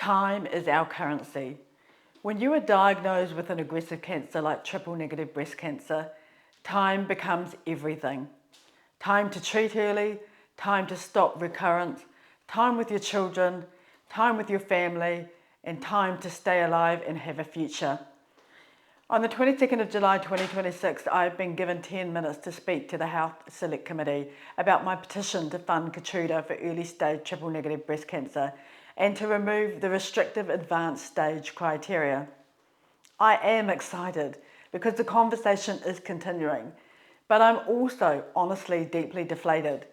Time is our currency. When you are diagnosed with an aggressive cancer like triple-negative breast cancer, time becomes everything. Time to treat early, time to stop recurrence, time with your children, time with your family, and time to stay alive and have a future. On the 22nd of July 2026, I've been given 10 minutes to speak to the Health Select Committee about my petition to fund Keytruda for early stage triple-negative breast cancer and to remove the restrictive advanced stage criteria. I am excited because the conversation is continuing, but I'm also honestly deeply deflated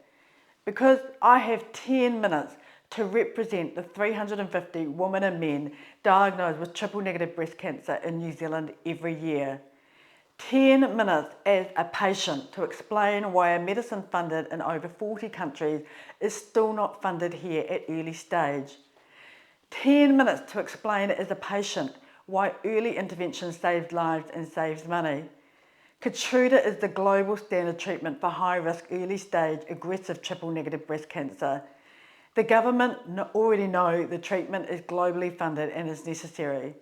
because I have 10 minutes to represent the 350 women and men diagnosed with triple-negative breast cancer in New Zealand every year. 10 minutes as a patient to explain why a medicine funded in over 40 countries is still not funded here at early stage. 10 minutes to explain as a patient why early intervention saves lives and saves money. Keytruda is the global standard treatment for high-risk early-stage aggressive triple-negative breast cancer. The government already know the treatment is globally funded and is necessary.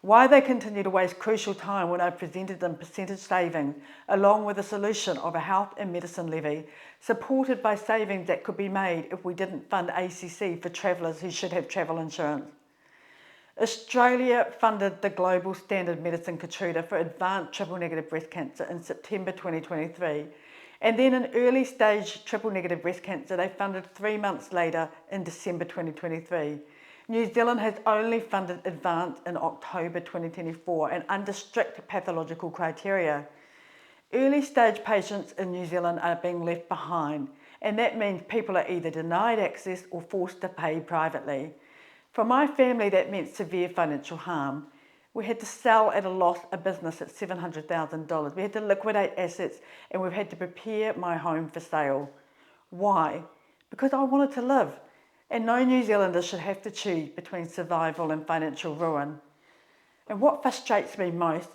Why they continue to waste crucial time when I presented them percentage savings along with a solution of a health and medicine levy supported by savings that could be made if we didn't fund ACC for travellers who should have travel insurance. Australia funded the global standard medicine Keytruda for advanced triple-negative breast cancer in September 2023, and then in early stage triple-negative breast cancer they funded 3 months later in December 2023. New Zealand has only funded advanced in October 2024 and under strict pathological criteria. Early stage patients in New Zealand are being left behind, and that means people are either denied access or forced to pay privately. For my family, that meant severe financial harm. We had to sell at a loss a business at $700,000. We had to liquidate assets, and we've had to prepare my home for sale. Why? Because I wanted to live, and no New Zealander should have to choose between survival and financial ruin. And what frustrates me most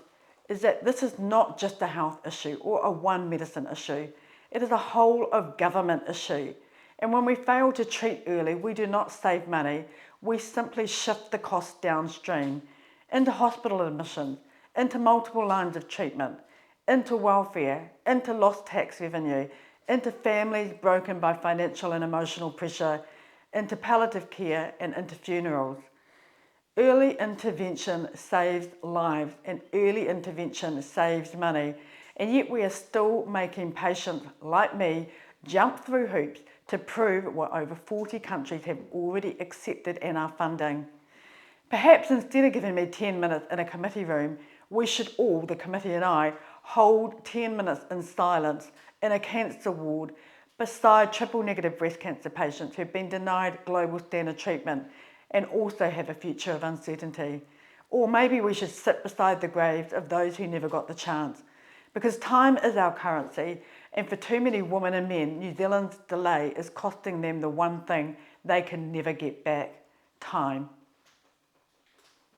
is that this is not just a health issue or a one medicine issue. It is a whole of government issue. And when we fail to treat early, we do not save money. We simply shift the costs downstream into hospital admissions, into multiple lines of treatment, into welfare, into lost tax revenue, into families broken by financial and emotional pressure, into palliative care and into funerals. Early intervention saves lives and early intervention saves money, and yet we are still making patients like me jump through hoops to prove what over 40 countries have already accepted and are funding. Perhaps instead of giving me 10 minutes in a committee room, we should all, the committee and I, hold 10 minutes in silence in a cancer ward beside triple-negative breast cancer patients who've been denied global standard treatment and also have a future of uncertainty. Or maybe we should sit beside the graves of those who never got the chance. Because time is our currency, and for too many women and men, New Zealand's delay is costing them the one thing they can never get back: time.